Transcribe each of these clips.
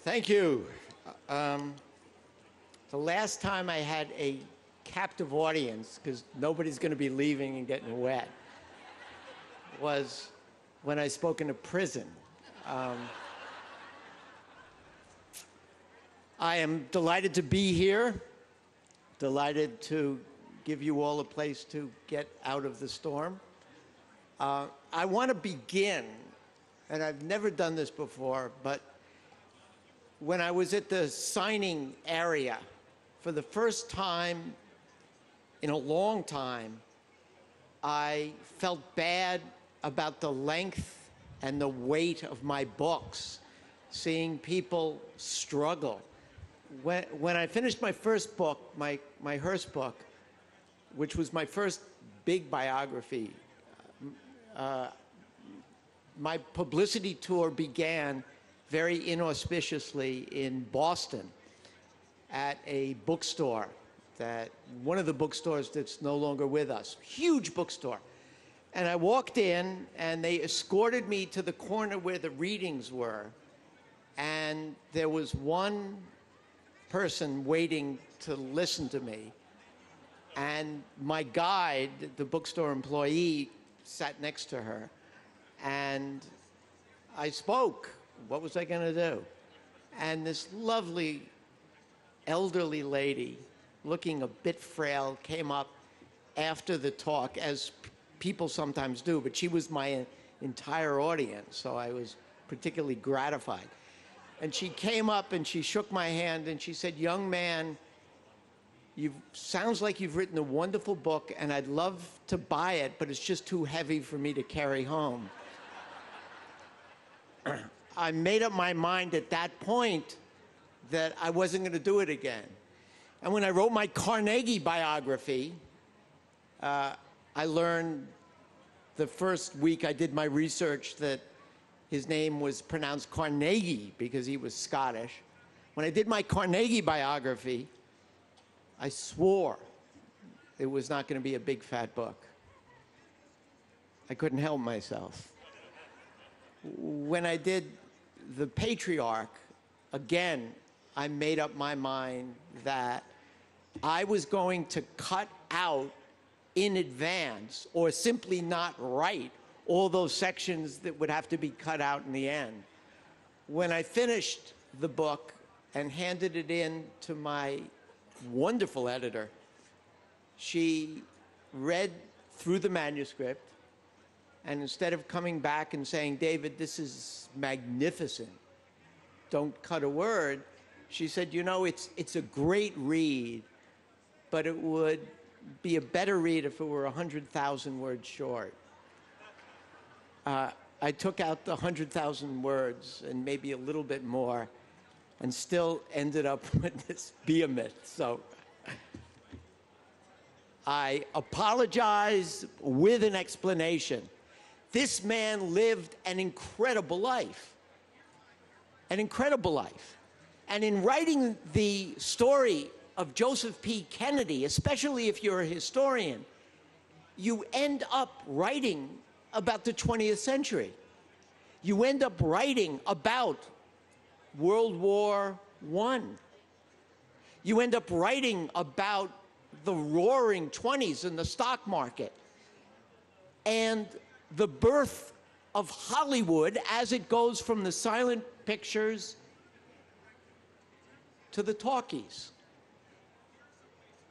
Thank you. The last time I had a captive audience, because nobody's going to be leaving and getting wet, was when I spoke in a prison. I am delighted to be here, delighted to give you all a place to get out of the storm. I want to begin, and I've never done this before, but when I was at the signing area for the first time in a long time, I felt bad about the length and the weight of my books, seeing people struggle. When I finished my first book, my Hearst book, which was my first big biography, my publicity tour began very inauspiciously in Boston at a bookstore, one of the bookstores that's no longer with us, huge bookstore. And I walked in and they escorted me to the corner where the readings were, and there was one person waiting to listen to me, and my guide, the bookstore employee, sat next to her, and I spoke. What was I going to do? And this lovely elderly lady, looking a bit frail, came up after the talk, as people sometimes do, but she was my entire audience, so I was particularly gratified. And she came up and she shook my hand and she said, "Young man, sounds like you've written a wonderful book, and I'd love to buy it, but it's just too heavy for me to carry home." I made up my mind at that point that I wasn't going to do it again. And when I wrote my Carnegie biography, I learned the first week I did my research that his name was pronounced Carnegie because he was Scottish. When I did my Carnegie biography, I swore it was not going to be a big fat book. I couldn't help myself. When I did the Patriarch, again, I made up my mind that I was going to cut out in advance, or simply not write, all those sections that would have to be cut out in the end. When I finished the book and handed it in to my wonderful editor, she read through the manuscript, and instead of coming back and saying, "David, this is magnificent, don't cut a word," she said, "You know, it's a great read, but it would be a better read if it were 100,000 words short." I took out the 100,000 words and maybe a little bit more, and still ended up with this behemoth. So I apologize with an explanation. This man lived an incredible life. An incredible life. And in writing the story of Joseph P. Kennedy, especially if you're a historian, you end up writing about the 20th century. You end up writing about World War I. You end up writing about the roaring 20s in the stock market and the birth of Hollywood as it goes from the silent pictures to the talkies.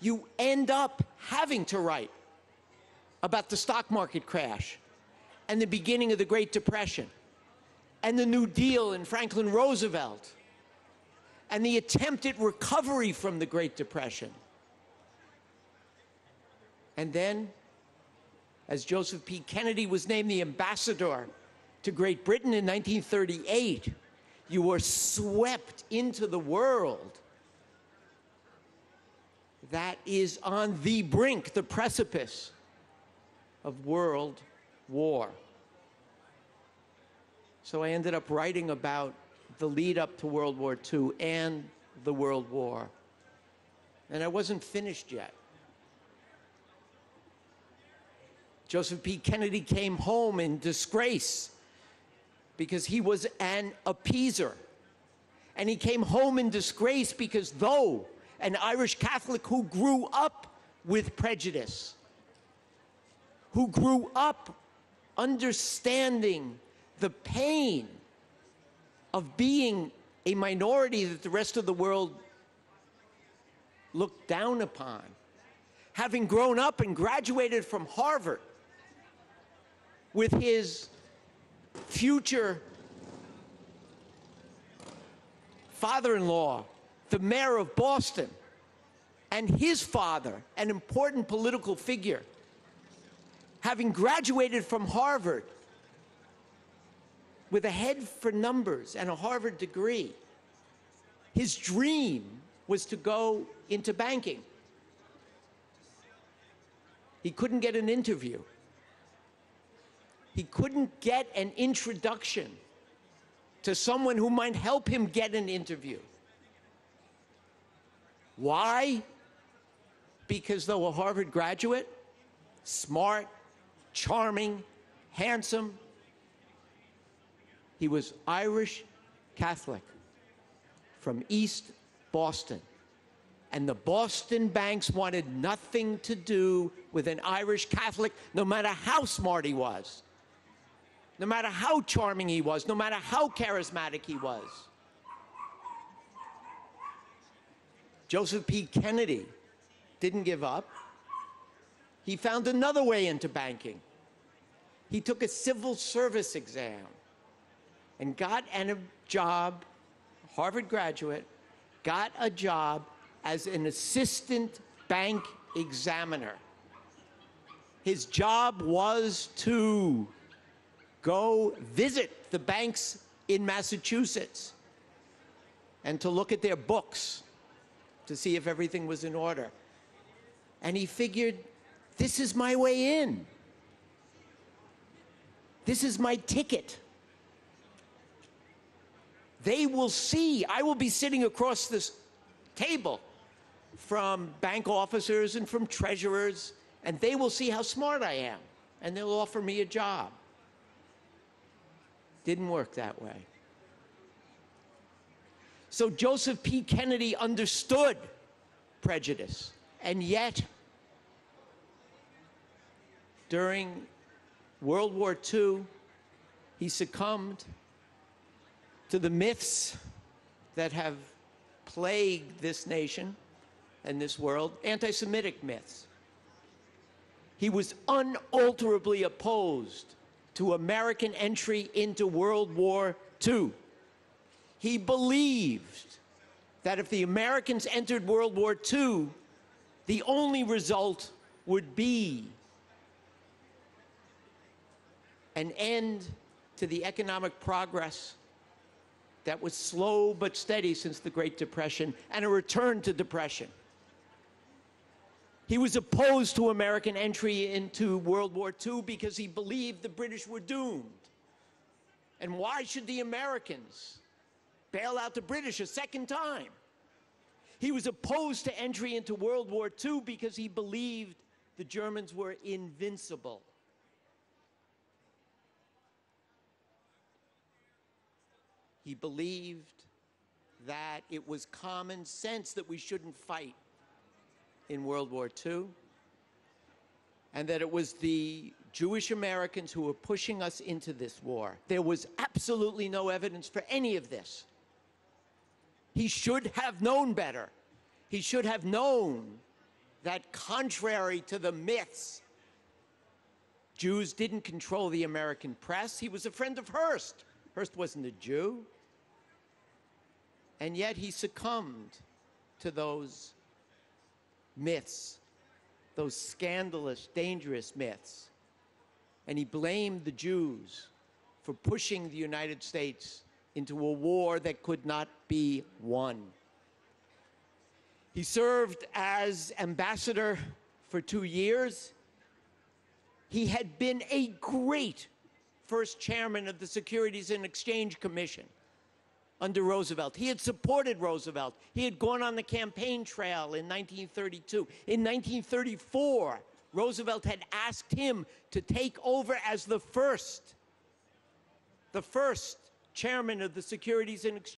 You end up having to write about the stock market crash and the beginning of the Great Depression and the New Deal and Franklin Roosevelt and the attempted recovery from the Great Depression. And then, as Joseph P. Kennedy was named the ambassador to Great Britain in 1938, you were swept into the world that is on the brink, the precipice of world war. So I ended up writing about the lead up to World War II and the World War. And I wasn't finished yet. Joseph P. Kennedy came home in disgrace because he was an appeaser. And he came home in disgrace because though an Irish Catholic who grew up with prejudice, who grew up understanding the pain of being a minority that the rest of the world looked down upon, having grown up and graduated from Harvard with his future father-in-law, the mayor of Boston, and his father, an important political figure, having graduated from Harvard with a head for numbers and a Harvard degree, his dream was to go into banking. He couldn't get an interview. He couldn't get an introduction to someone who might help him get an interview. Why? Because though a Harvard graduate, smart, charming, handsome, he was Irish Catholic from East Boston. And the Boston banks wanted nothing to do with an Irish Catholic, no matter how smart he was, no matter how charming he was, no matter how charismatic he was. Joseph P. Kennedy didn't give up. He found another way into banking. He took a civil service exam and got a job, Harvard graduate, got a job as an assistant bank examiner. His job was to go visit the banks in Massachusetts and to look at their books to see if everything was in order. And he figured, this is my way in. This is my ticket. They will see, I will be sitting across this table from bank officers and from treasurers, and they will see how smart I am, and they'll offer me a job. Didn't work that way. So Joseph P. Kennedy understood prejudice, and yet during World War II, he succumbed to the myths that have plagued this nation and this world, anti-Semitic myths. He was unalterably opposed to American entry into World War II. He believed that if the Americans entered World War II, the only result would be an end to the economic progress that was slow but steady since the Great Depression, and a return to depression. He was opposed to American entry into World War II because he believed the British were doomed. And why should the Americans bail out the British a second time? He was opposed to entry into World War II because he believed the Germans were invincible. He believed that it was common sense that we shouldn't fight in World War II, and that it was the Jewish Americans who were pushing us into this war. There was absolutely no evidence for any of this. He should have known better. He should have known that contrary to the myths, Jews didn't control the American press. He was a friend of Hearst. Hearst wasn't a Jew. And yet he succumbed to those myths, those scandalous, dangerous myths. And he blamed the Jews for pushing the United States into a war that could not be won. He served as ambassador for 2 years. He had been a great first chairman of the Securities and Exchange Commission under Roosevelt. He had supported Roosevelt. He had gone on the campaign trail in 1932. In 1934, Roosevelt had asked him to take over as the first chairman of the Securities and Exchange